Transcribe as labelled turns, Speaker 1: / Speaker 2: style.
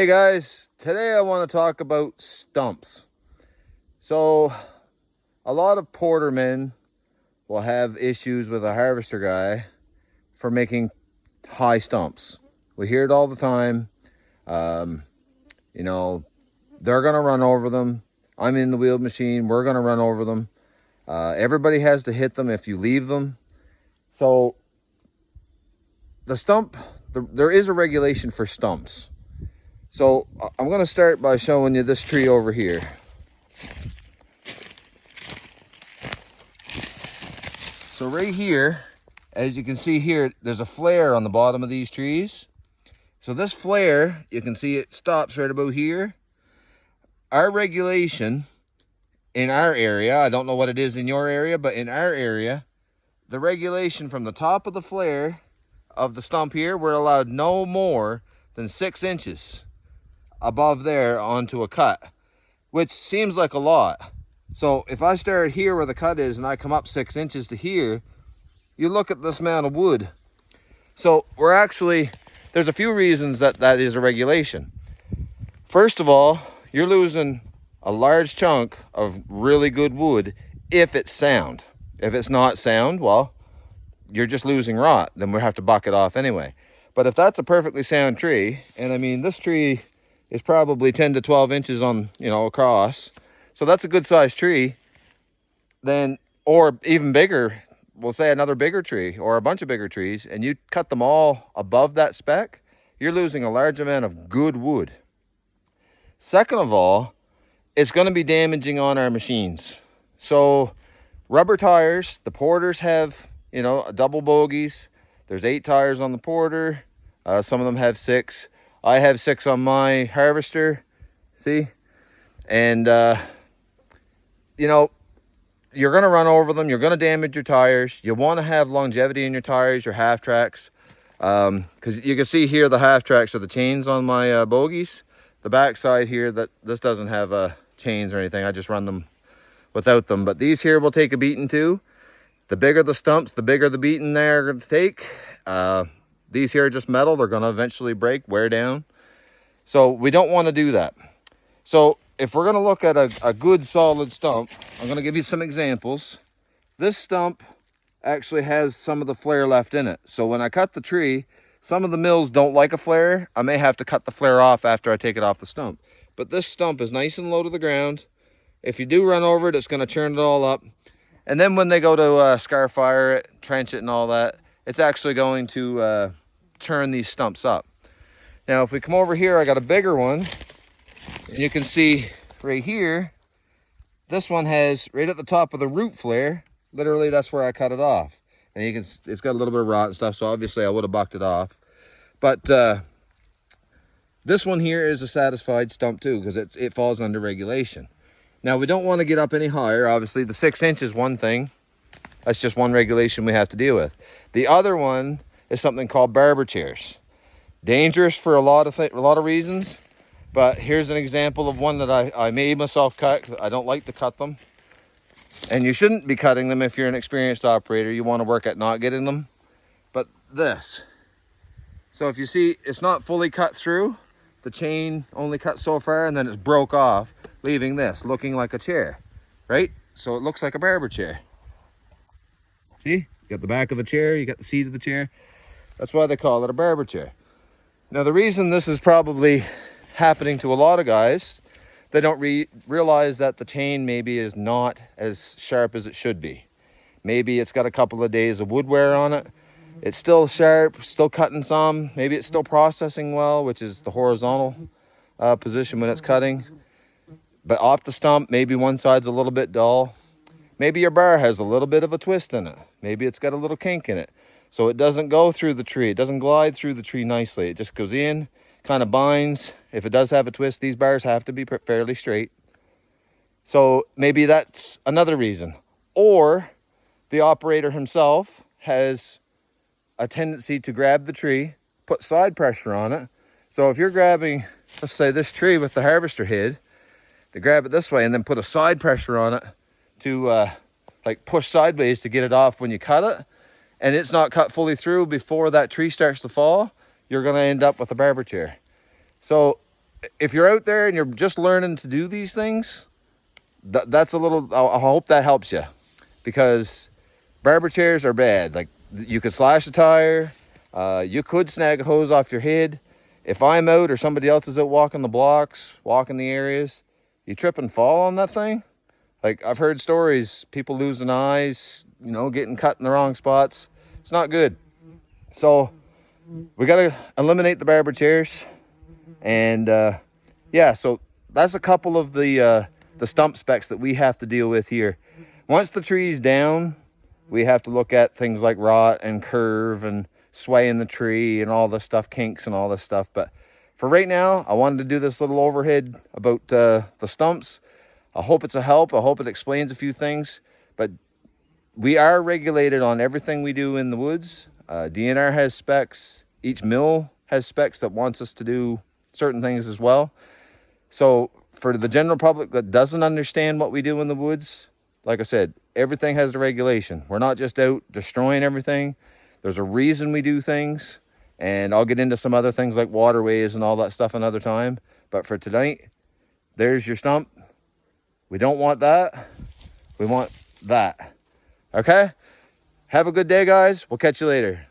Speaker 1: Hey guys, today I want to talk about stumps. So a lot of portermen will have issues with a harvester guy for making high stumps. We hear it all the time. Um, you know, they're going to run over them. I'm in the wheeled machine. We're going to run over them. Everybody has to hit them if you leave them. So the stump, there is a regulation for stumps. So I'm going to start by showing you this tree over here. So right here, as you can see here, there's a flare on the bottom of these trees. So this flare, you can see it stops right about here. Our regulation in our area, I don't know what it is in your area, but in our area, the regulation from the top of the flare of the stump here, we're allowed no more than 6 inches above there onto a cut, which seems like a lot. So if I start here where the cut is and I come up 6 inches to here, you look at this amount of wood. So we're actually, there's a few reasons that is a regulation. First of all, you're losing a large chunk of really good wood if it's sound. If it's not sound, well, you're just losing rot. Then we have to buck it off anyway. But if that's a perfectly sound tree, and I mean, this tree is probably 10 to 12 inches on, across. So that's a good sized tree. Then, or even bigger, we'll say another bigger tree or a bunch of bigger trees, and you cut them all above that spec, you're losing a large amount of good wood. Second of all, it's going to be damaging on our machines. So rubber tires, the porters have, double bogies. There's 8 tires on the porter. Some of them have 6. I have 6 on my harvester, see? And, you're going to run over them. You're going to damage your tires. You want to have longevity in your tires, your half tracks. Because you can see here the half tracks are the chains on my bogies. The back side here, this doesn't have chains or anything. I just run them without them. But these here will take a beating too. The bigger the stumps, the bigger the beating they're going to take. These here are just metal. They're going to eventually break, wear down. So we don't want to do that. So if we're going to look at a good solid stump, I'm going to give you some examples. This stump actually has some of the flare left in it. So when I cut the tree, some of the mills don't like a flare. I may have to cut the flare off after I take it off the stump. But this stump is nice and low to the ground. If you do run over it, it's going to churn it all up. And then when they go to scar fire it, trench it and all that, it's actually going to turn these stumps up. Now, if we come over here, I got a bigger one. And you can see right here, this one has right at the top of the root flare, literally that's where I cut it off. And you can, it's got a little bit of rot and stuff, so obviously I would have bucked it off. But this one here is a satisfied stump too, because it falls under regulation. Now, we don't want to get up any higher. Obviously, the 6 inch is one thing. That's just one regulation we have to deal with. The other one is something called barber chairs. Dangerous for a lot of reasons. But here's an example of one that I made myself cut. I don't like to cut them. And you shouldn't be cutting them if you're an experienced operator. You want to work at not getting them. But this. So if you see, it's not fully cut through. The chain only cut so far and then it's broke off, leaving this looking like a chair, right? So it looks like a barber chair. See, you got the back of the chair, you got the seat of the chair. That's why they call it a barber chair. Now, the reason this is probably happening to a lot of guys, they don't realize that the chain maybe is not as sharp as it should be. Maybe it's got a couple of days of wood wear on it. It's still sharp, still cutting some. Maybe it's still processing well, which is the horizontal position when it's cutting. But off the stump, maybe one side's a little bit dull. Maybe your bar has a little bit of a twist in it. Maybe it's got a little kink in it. So it doesn't go through the tree. It doesn't glide through the tree nicely. It just goes in, kind of binds. If it does have a twist, these bars have to be fairly straight. So maybe that's another reason. Or the operator himself has a tendency to grab the tree, put side pressure on it. So if you're grabbing, let's say this tree with the harvester head, to grab it this way and then put a side pressure on it to like push sideways to get it off when you cut it, and it's not cut fully through before that tree starts to fall, you're going to end up with a barber chair. So if you're out there and you're just learning to do these things, that's a little, I hope that helps you, because barber chairs are bad. Like, you could slash a tire, you could snag a hose off your head. If I'm out or somebody else is out walking the blocks, walking the areas, you trip and fall on that thing. Like, I've heard stories, people losing eyes, you know, getting cut in the wrong spots. It's not good. So we got to eliminate the barber chairs. And yeah, so that's a couple of the stump specs that we have to deal with here. Once the tree's down, we have to look at things like rot and curve and swaying the tree and all this stuff, kinks and all this stuff. But for right now, I wanted to do this little overhead about the stumps. I hope it's a help. I hope it explains a few things. But we are regulated on everything we do in the woods. DNR has specs. Each mill has specs that wants us to do certain things as well. So for the general public that doesn't understand what we do in the woods, like I said, everything has a regulation. We're not just out destroying everything. There's a reason we do things. And I'll get into some other things like waterways and all that stuff another time. But for tonight, there's your stump. We don't want that. We want that. Okay? Have a good day, guys. We'll catch you later.